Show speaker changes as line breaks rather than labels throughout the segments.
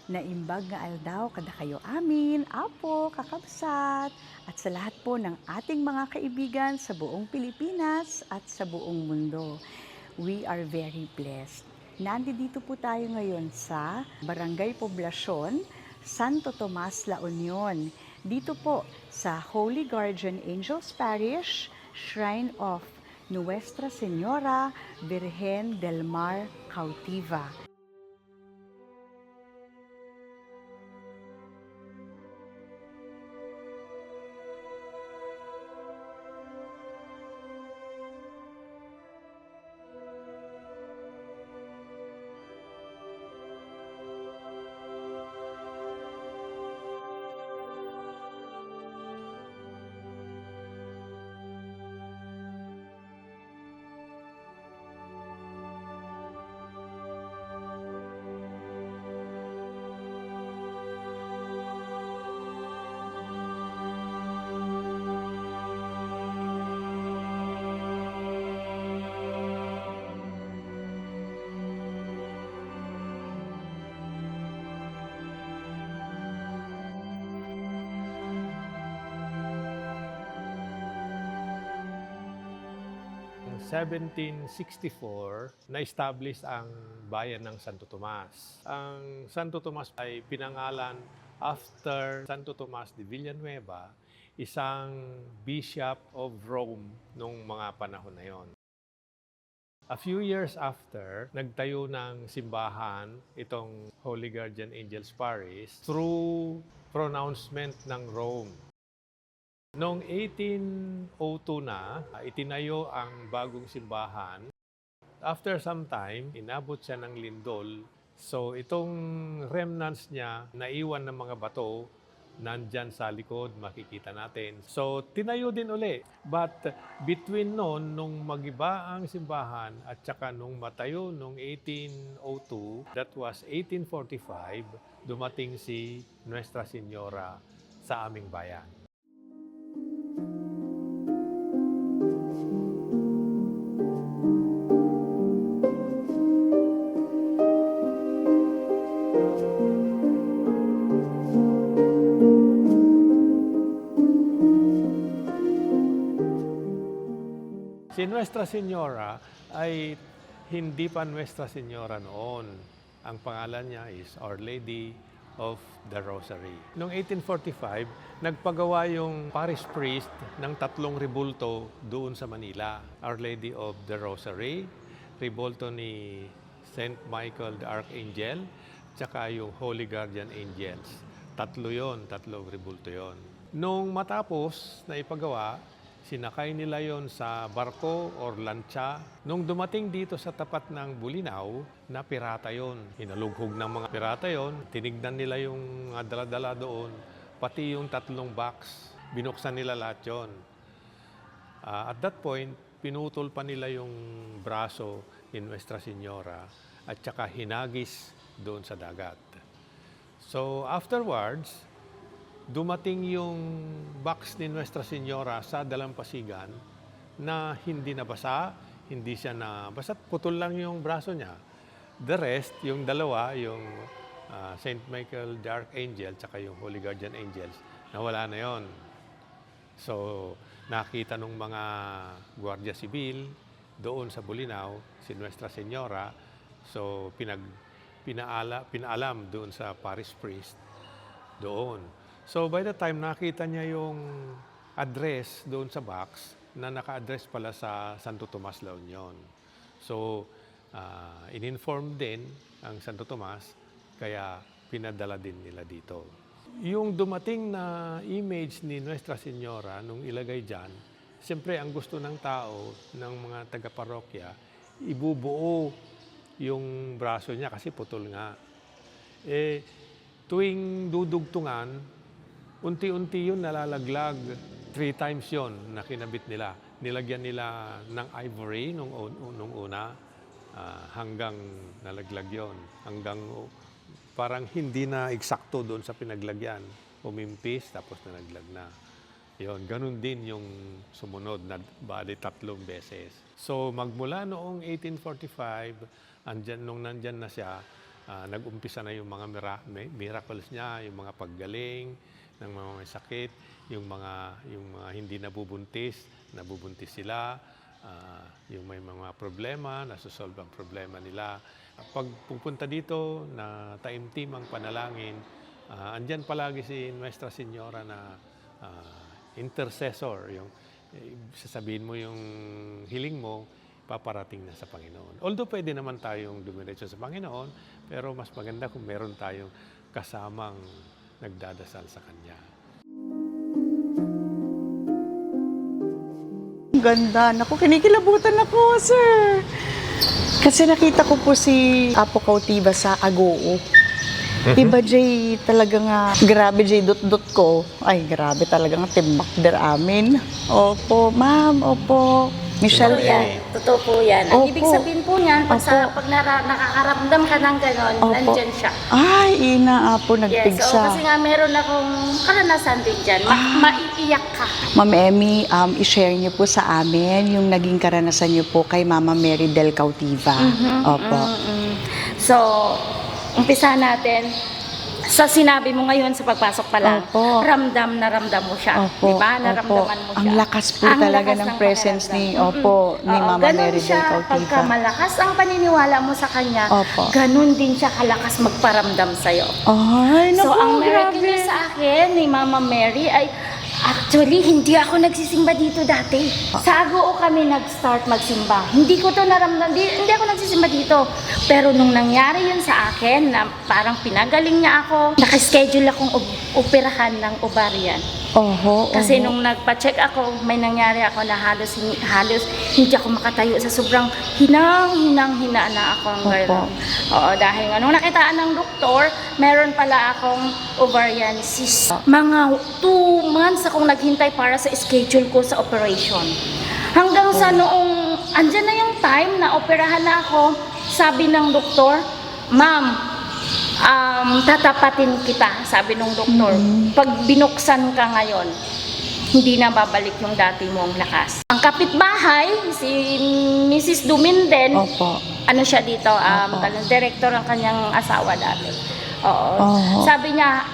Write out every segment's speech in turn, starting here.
Naimbag nga aldaw kada kayo amin, apo, kakabsat, at sa lahat po ng ating mga kaibigan sa buong Pilipinas at sa buong mundo. We are very blessed. Nandito po tayo ngayon sa Barangay Poblasyon, Santo Tomas, La Union. Dito po sa Holy Guardian Angels Parish, Shrine of Nuestra Señora Virgen del Mar Cautiva.
Noong 1764, na-establish ang bayan ng Santo Tomas. Ang Santo Tomas ay pinangalan after Santo Tomas de Villanueva, isang bishop of Rome noong mga panahon na yon. A few years after, nagtayo ng simbahan itong Holy Guardian Angels Parish through pronouncement ng Rome. Noong 1802 na, itinayo ang bagong simbahan. After some time, inabot siya ng lindol. So itong remnants niya, naiwan ng mga bato, nandyan sa likod, makikita natin. So tinayo din uli. But between nung magiba ang simbahan at saka nung matayo noong 1802, that was 1845, dumating si Nuestra Señora sa aming bayan. Si Nuestra Señora ay hindi pa Nuestra Señora noon. Ang pangalan niya is Our Lady of the Rosary. Noong 1845, nagpagawa yung parish priest ng 3 rebulto doon sa Manila. Our Lady of the Rosary, rebulto ni Saint Michael the Archangel, tsaka yung Holy Guardian Angels. 3 rebulto yon. Nung matapos na ipagawa, sinakay nila yon sa barko or lancha. Nung dumating dito sa tapat ng Bulinaw, na pirata yon. Hinalughog ng mga pirata yon. Tinignan nila yung dala-dala doon, pati yung 3 box. Binuksan nila lahat yon. At that point, pinutol pa nila yung braso ni Nuestra Señora at saka hinagis doon sa dagat. So afterwards, dumating yung box ni Nuestra Señora sa dalampasigan na hindi nabasa, hindi siya nabasa, putol lang yung braso niya. The rest, yung dalawa, yung Saint Michael the Archangel tsaka yung Holy Guardian Angels, nawala na yon. So, nakita nung mga Guardia Civil doon sa Bulinaw, si Nuestra Señora, so pinaalam doon sa parish priest doon. So by the time nakita niya yung address doon sa box na naka-address pala sa Santo Tomas, La Union. So in-inform din ang Santo Tomas, kaya pinadala din nila dito. Yung dumating na image ni Nuestra Señora nung ilagay dyan, siyempre ang gusto ng tao, ng mga taga-parokya, ibubuo yung braso niya kasi putol nga. Tuwing dudugtungan, unti-unti yun nalalaglag. 3 times yon na kinabit nila. Nilagyan nila ng ivory nung una, hanggang nalaglag yon. Hanggang parang hindi na eksakto doon sa pinaglagyan. Umimpis, tapos nalaglag na. Yon, ganun din yung sumunod na bali 3 beses. So magmula noong 1845, nung nandyan na siya, nag-umpisa na yung mga miracles niya, yung mga paggaling ng mga may sakit, yung mga hindi nabubuntis sila, yung may mga problema, nasusolve ang problema nila. Pag pupunta dito na taimtim ang panalangin, andyan palagi si Nuestra Señora na intercessor. Yung sasabihin mo yung hiling mo, paparating na sa Panginoon. Although pwede naman tayong dumiretso sa Panginoon, pero mas maganda kung meron tayong kasamang nagdadasal sa Kanya.
Ang ganda. Naku, kinikilabutan ako, sir. Kasi nakita ko po si Apo Cautiva sa Agoo. Diba, Jay, talaga nga, grabe, Jay, dot ko. Ay, grabe talaga nga, timbak amin. Opo, ma'am, opo. Michelle po.
Totoo po yan. Ang
Opo.
ibig sabihin po niyan, pag, pag nakakaramdam ka ng gano'n,
Opo.
nandyan siya.
Ay, ina, Apo,
Yes,
nagpigsa.
kasi nga meron akong karanasan din dyan. Maiiyak ka.
Ma'am Emmy, i-share niyo po sa amin yung naging karanasan niyo po kay Mama Mary del Cautiva. Opo.
So, umpisa natin sa sinabi mo ngayon sa pagpasok pa lang.
Opo.
Ramdam na ramdam mo siya.
Opo,
Diba? Naramdaman
opo.
mo siya.
Ang lakas po
Ang
talaga
lakas
ng presence ni,
pakiramdam.
ni
Oo,
Mama
ganun
Mary del
siya,
Cautiva.
pagka malakas ang paniniwala mo sa kanya,
Opo.
ganun din siya kalakas magparamdam sa'yo.
Ay, naku,
So, ang miracle
grabe.
niya sa akin ni Mama Mary ay actually, hindi ako nagsisimba dito dati. Sa Agoo kami nag-start magsimba. Hindi ko to naramdaman, hindi ako nagsisimba dito. Pero nung nangyari yun sa akin, na parang pinagaling niya ako, nakaschedule akong operahan ng ovarian.
Oho,
Kasi
oho.
nung nagpa-check ako, may nangyari ako na halos hindi ako makatayo sa sobrang hinang-hina na ako ang
Opo.
gano'n. Oo, dahil nga nung nakitaan ng doktor, meron pala akong ovarian cyst. Mga 2 months akong naghintay para sa schedule ko sa operation. Hanggang sa noong, andyan na yung time na operahan na ako, sabi ng doktor, "Ma'am, tatapatin kita," sabi nung doktor. Pag binuksan ka ngayon, hindi na babalik yung dati mong lakas. Ang kapitbahay, si Mrs. Duminden,
Opo.
ano siya dito,
Opo.
director ang kanyang asawa dati. Oo.
Oho.
Sabi niya,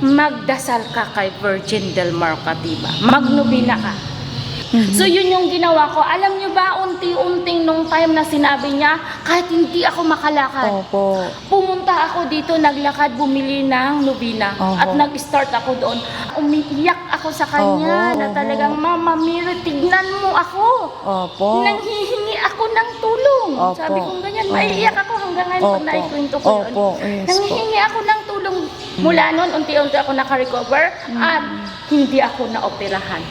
magdasal ka kay Virgin del Mar Cautiva. Magnobina ka. So yun yung ginawa ko. Alam niyo ba, unti-unting nung time na sinabi niya, kahit hindi ako makalakad,
Opo.
pumunta ako dito, naglakad, bumili ng nobina.
Oho.
At nag-start ako doon. Umiiyak ako sa kanya
Oho,
na
oho.
talagang, "Mama Mary, tignan mo ako.
Opo.
Nanghihingi ako ng tulong."
Opo.
Sabi ko ganyan,
Oho.
maiiyak ako hanggang ngayon pag
Opo.
naikwento ko yun.
Opo, yes po.
Nanghihingi ako ng tulong. Mula noon, unti-unti ako naka-recover at hindi ako na-operahan.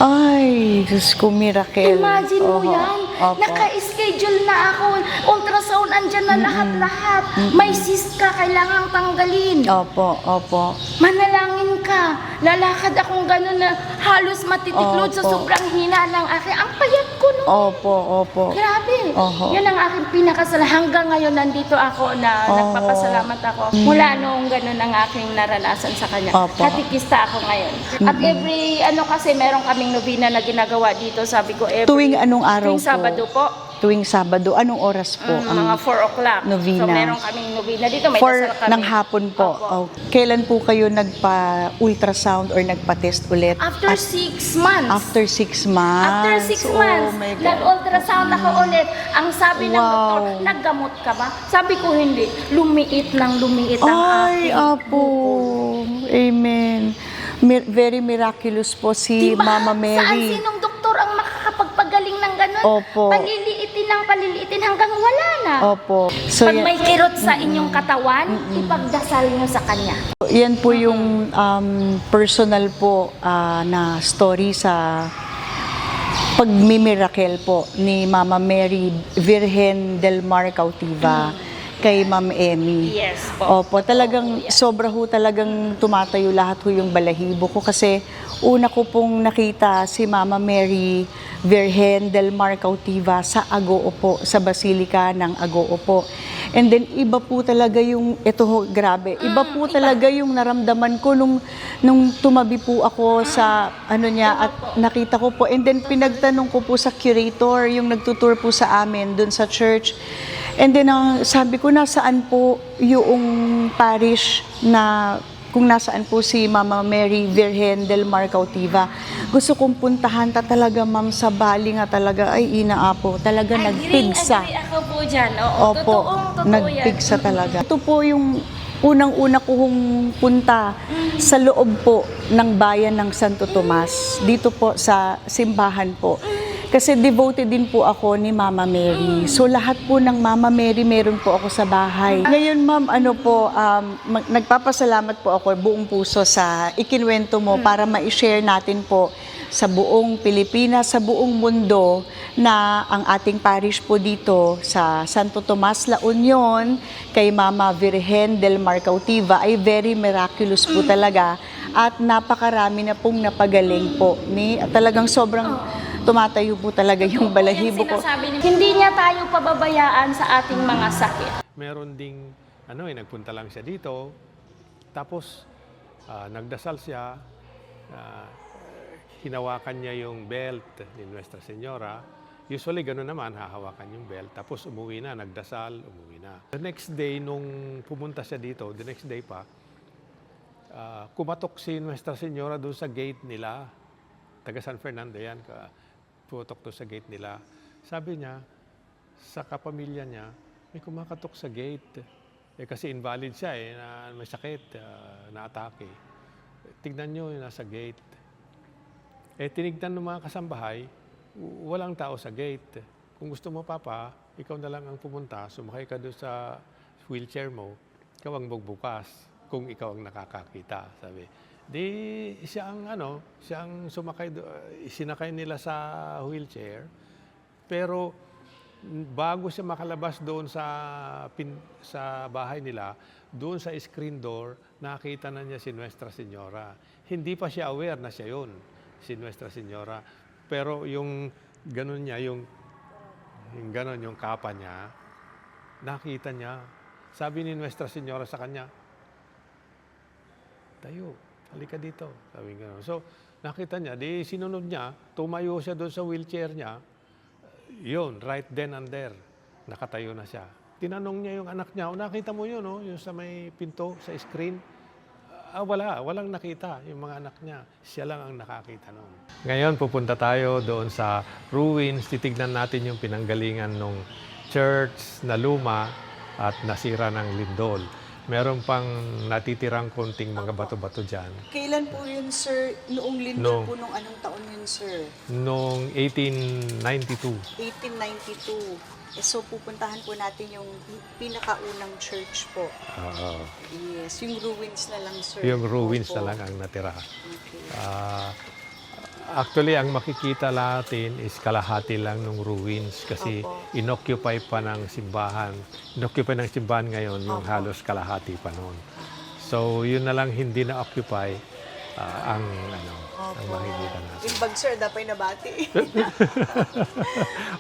Ay, Diyos ko, miracle.
Imagine mo
Oho.
yan.
Opo.
Naka-schedule na ako. Ultrasound, andyan na lahat-lahat. May cyst ka, kailangang tanggalin.
Opo, opo.
Manalangin ka. Lalakad akong gano'n na halos matitiklod sa
Opo.
sobrang hina ng akin. Ang payat ko noon.
Opo, opo.
Grabe.
Oho.
Yun ang aking pinakasala. Hanggang ngayon, nandito ako na
Oho.
nagpapasalamat ako. Mula noong gano'n ang aking naranasan sa kanya.
Opo.
Katikista ako ngayon. At every, kasi meron kaming nobina na ginagawa dito. Sabi ko,
Tuwing anong araw
tuwing
po?
Sabado po.
Tuwing Sabado, anong oras po?
Mga 4 o'clock.
novena?
So, meron kaming novena dito. May
4
dasal kami.
ng hapon po.
Opo.
Oh. Kailan po kayo nagpa-ultrasound or nagpa-test ulit?
After 6 months.
After 6 months.
After 6
Oh
months,
my God.
nag-ultrasound ako ulit. Ang sabi ng
Wow.
doktor, naggamot ka ba? Sabi ko hindi. Lumiit ang
Ay,
aking
apo. Amen. Very miraculous po si
Diba?
Mama
Saan
Mary.
sinong doktor ang makakapagpagaling ng ganun?
Opo.
Paliliitin hanggang wala na.
Opo. So,
Pag may kirot sa inyong katawan, ipagdasal nyo sa kanya.
yan po yung personal po na story sa pagmimiracle po ni Mama Mary Virgen del Mar Cautiva kay Ma'am Emmy.
Yes po.
Opo, talagang sobra ho talagang tumatayo lahat ho yung balahibo ko kasi una ko pong nakita si Mama Mary Virgen del Mar Cautiva sa Agoo po, sa Basilica ng Agoo po. And then iba po talaga yung, ito ho, grabe, iba po talaga yung naramdaman ko nung tumabi po ako sa ano niya at nakita ko po. And then pinagtanong ko po sa curator, yung nagtutour po sa amin dun sa church. And then sabi ko, nasaan po yung parish na kung nasaan po si Mama Mary Virgen del Mar Cautiva. Gusto kong puntahan talaga, ma'am, sa Bali nga talaga, ay inaapo, talaga nagpigsa.
Agree ako po dyan. Oo,
Opo,
totoo
nagpigsa
yan.
talaga. Ito po yung unang-una kong punta sa loob po ng bayan ng Santo Tomas, dito po sa simbahan po. Kasi devoted din po ako ni Mama Mary. So lahat po ng Mama Mary meron po ako sa bahay. Ngayon, ma'am, nagpapasalamat po ako buong puso sa ikinwento mo para ma-share natin po sa buong Pilipinas, sa buong mundo na ang ating parish po dito sa Santo Tomas, La Union, kay Mama Virgen del Mar Cautiva ay very miraculous po talaga at napakarami na pong napagaling po. Talagang sobrang tumatayo po talaga yung balahibo ko.
Sinasabi niya, hindi niya tayo pababayaan sa ating mga sakit.
Meron ding, nagpunta lang siya dito, tapos nagdasal siya, hinawakan niya yung belt ni Nuestra Señora. Usually, gano'n naman, hahawakan yung belt. Tapos umuwi na, nagdasal, umuwi na. The next day, nung pumunta siya dito, the next day pa, kumatok si Nuestra Señora doon sa gate nila. Taga San Fernando yan, pumatok doon sa gate nila. Sabi niya, sa kapamilya niya, may kumakatok sa gate. Kasi invalid siya, may sakit, na-atake. Tignan nyo, nasa gate. Tinignan ng mga kasambahay, walang tao sa gate. Kung gusto mo, Papa, ikaw na lang ang pumunta, sumakay ka doon sa wheelchair mo, ikaw ang magbukas kung ikaw ang nakakakita, sabi. Di siya ang sumakay, sinakay nila sa wheelchair, pero bago siya makalabas doon sa bahay nila, doon sa screen door, nakita na niya si Nuestra Señora. Hindi pa siya aware na siya yun, si Nuestra Señora. Pero yung ganun niya, yung kapa niya, nakita niya. Sabi ni Nuestra Señora sa kanya, tayo, halika dito. Sabi gano'n. So, nakita niya, di sinunod niya, tumayo siya doon sa wheelchair niya. Yun, right then and there, nakatayo na siya. Tinanong niya yung anak niya, nakita mo yun, yung sa may pinto, sa screen. Walang nakita yung mga anak niya. Siya lang ang nakakita noon. Ngayon, pupunta tayo doon sa ruins. Titignan natin yung pinanggalingan ng church na luma at nasira ng lindol. Meron pang natitirang konting mga bato-bato dyan.
Kailan po yun, sir? Noong lindol po, nung anong taon yun, sir?
Noong 1892.
1892. So, pupuntahan po natin yung pinakaunang church po. Yes, yung ruins na lang, sir.
Yung ruins
Opo.
na lang ang natira.
Okay.
Actually, ang makikita natin is kalahati lang ng ruins kasi
Opo.
inoccupy pa ng simbahan. Inoccupy ng simbahan ngayon yung
Opo.
halos kalahati pa noon. So, yun na lang hindi na-occupy ang makikita natin.
Yung bag, sir, dapat nabati.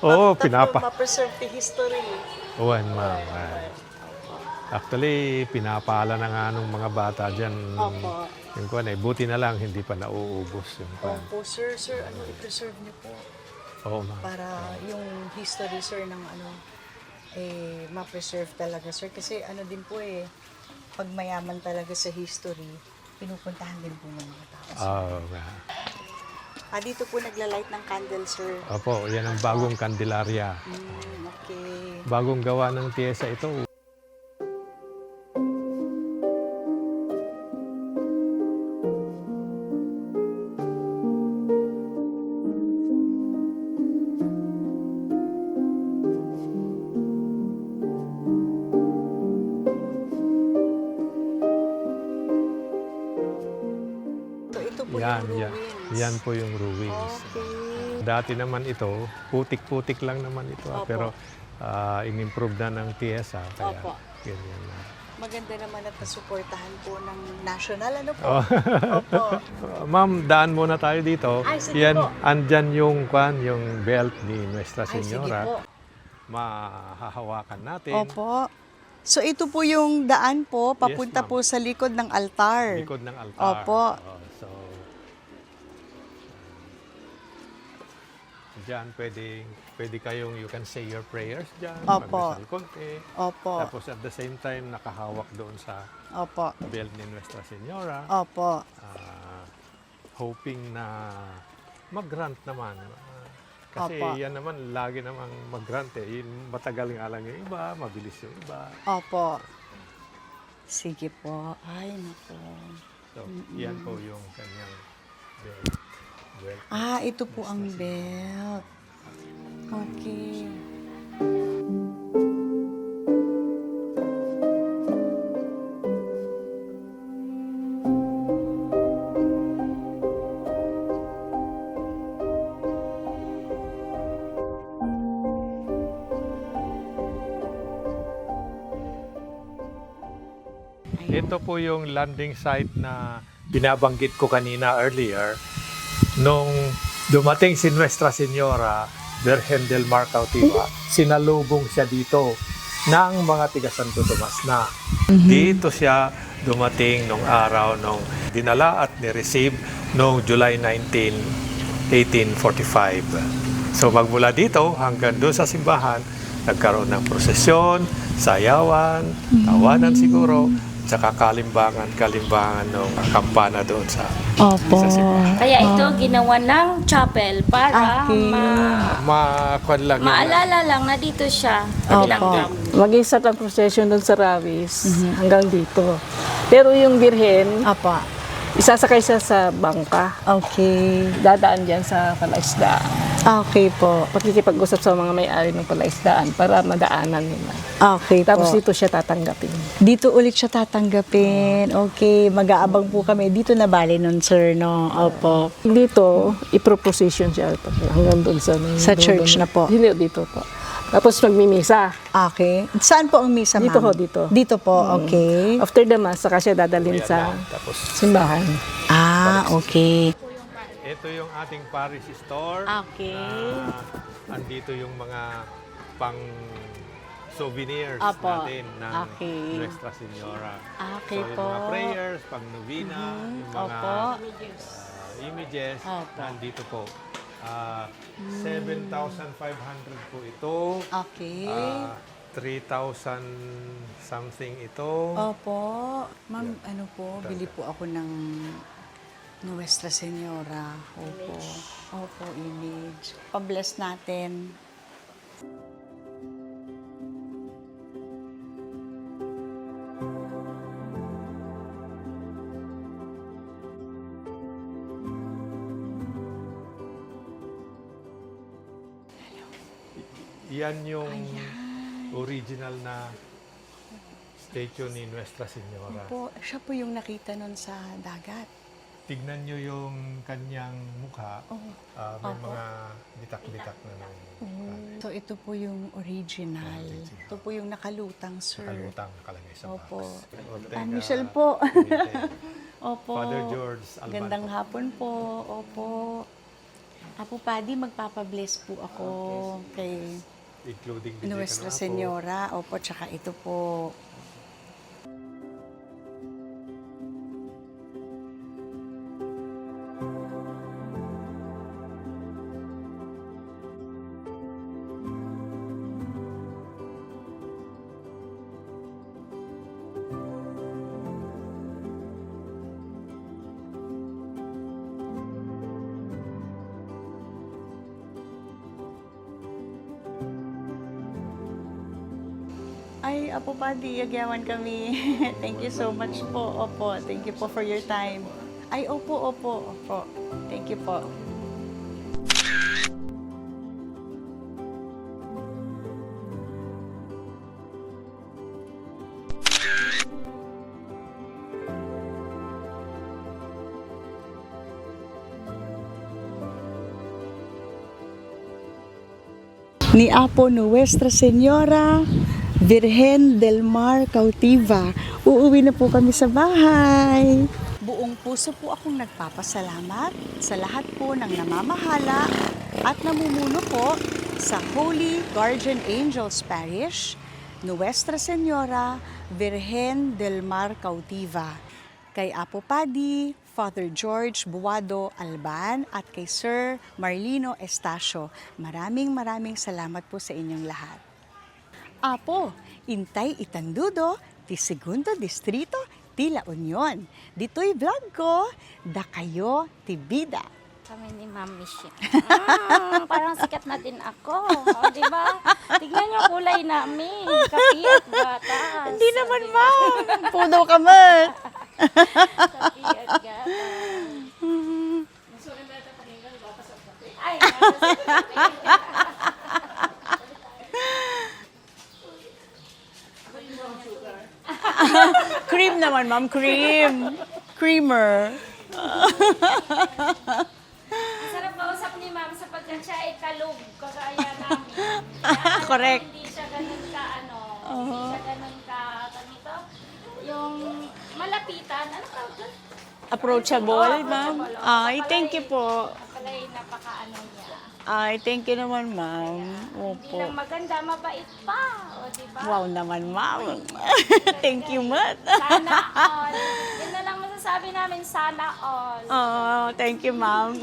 Oo,
ma-preserve the history.
Ma'am. Actually, pinapala na nga nung mga bata dyan.
Opo.
Yung buti na lang, hindi pa nauubos yung
Opo, sir, i-preserve niyo po.
Oo, ma'am.
Para yung history, sir, ng ma-preserve talaga, sir. Kasi din po pag mayaman talaga sa history, pinupuntahan din po ng mga tao, sir.
Oo,
Dito po nagla-light ng candle, sir.
Opo, yan ang bagong Candelaria.
Okay.
Bagong gawa ng tiyesa ito.
Ito po
Yan,
yung
yan.
ruins.
Yan po yung ruins.
Okay.
Dati naman ito, putik-putik lang naman ito.
Opo.
Pero in-improve na ng tiyesa. Kaya
Opo.
ganyan na.
Maganda naman at nasuportahan po ng national, po?
Oh.
Opo.
Ma'am, daan muna tayo dito.
Ay, sige
Yan,
po.
andyan yung belt ni Nuestra
Ay, sige
Señora.
po.
Mahahawakan natin.
Opo. So ito po yung daan po, papunta
Yes, ma'am.
po sa likod ng altar.
Likod ng altar.
Opo.
So, Diyan, pwede kayong, you can say your prayers diyan,
Opo.
magdasal konti.
Opo.
Tapos at the same time, nakahawak doon sa
Opo.
bell ni Nuestra Señora.
Opo.
Hoping na mag-grant naman. Kasi
Opo.
yan naman, lagi namang mag-grant eh. Matagal nga lang yung iba, mabilis yung iba.
Opo. Sige po. Ay, naku.
So, yan po yung kanyang bell.
Ito po ang belt. Okay.
Ito po yung landing site na binabanggit ko kanina earlier. Nung dumating si Nuestra Señora Virgen del Mar Cautiva, sinalubong siya dito ng mga tiga Santo Tomas na. Dito siya dumating nung araw nung dinala at ni-receive noong July 19, 1845. So magmula dito hanggang doon sa simbahan, nagkaroon ng prosesyon, sayawan, tawanan siguro, tsaka kalimbangan ng kampana doon sa simbahan.
Kaya ito ginawa ng chapel para maalala lang na dito siya. Kabilang
Mag-isa ang procession doon sa Rawis hanggang dito. Pero yung Birhen,
Apa.
isasakay siya sa bangka.
Okay.
Dadaan dyan sa palaisdaan.
Okay po.
Pakikipag-usap sa mga may-ari ng palaisdaan para madaanan nila.
Okay
Tapos
po.
dito siya tatanggapin.
Dito ulit siya tatanggapin. Okay. Mag-aabang po kami. Dito na bali nun, sir, no? Opo.
Dito, iproposition siya hanggang doon sa...
Sa church na po?
Hindi, dito po. Tapos magmimisa.
Okay. Saan po ang misa, ma'am?
Dito ho, dito.
Dito po, okay.
After the mass, saka siya dadalhin sa
Tapos
simbahan.
Okay.
ito yung ating parish store.
Okay.
Andito yung mga pang souvenirs
Apo.
natin ng
Okay.
Nuestra Señora.
Okay
so, yung
po.
mga prayers, pang novena, yung mga
Opo.
images,
Opo.
nandito po. 7,500 po ito.
Okay.
3,000 something ito.
Opo. Ma'am, ano po, bili po ako ng Nuestra Señora. Opo. Opo, image. Pa-bless natin.
Yan yung original na statue ni Nuestra Señora.
Opo, siya po yung nakita nun sa dagat.
Tignan nyo yung kanyang mukha. May
Opo.
mga bitak-bitak na nang
So, ito po yung original. Ito po yung nakalutang, sir.
nakalutang nakalagay sa
Opo.
box.
Michelle po. Opo.
Father George Alban
Gandang
po.
hapon po. Opo. Apo Paddy, magpapabless po ako kay
Including DJ
Nuestra
Canapo.
Señora. Opo, tsaka ito po. Ay, Apo Paddy, agyawan kami. Thank you so much po. Opo, thank you po for your time. Ay, opo. Thank you po. Ni Apo Nuestra Señora Virgen del Mar Cautiva. Uuwi na po kami sa bahay. Buong puso po akong nagpapasalamat sa lahat po ng namamahala at namumuno po sa Holy Guardian Angels Parish, Nuestra Señora Virgen del Mar Cautiva. Kay Apo Paddy, Father George Buwado Alban at kay Sir Marlino Estacio. Maraming salamat po sa inyong lahat. Apo, Intay Itandudo, ti Segundo Distrito, ti La Union. Dito'y vlog ko, da kayo ti bida.
Kami ni Ma'am Michelle. Parang sikat na din ako. O, di ba? Tignan niyo kulay namin. Kapi at gatas.
Hindi naman, ma'am. Puno ka man.
Kapi at gatas. Ay,
Cream naman, ma'am. Cream. Creamer.
sarap kausap ni Ma'am sapagkat siya ay kalug. Kagaya namin. Kaya,
Correct.
Hindi siya ganun ka, hindi siya ganun ka, ganito. Yung malapitan, ano tawag doon?
Approachable, ma'am.
Approachable.
Ay, thank you po.
Pala'y napaka-ano niya.
Ay, thank you naman, ma'am.
Hindi
Opo.
lang maganda, mabait pa. O, diba?
Wow naman, ma'am. Thank you, ma'am.
Sana all. Yun na lang masasabi namin, sana all.
Oh, thank you, ma'am.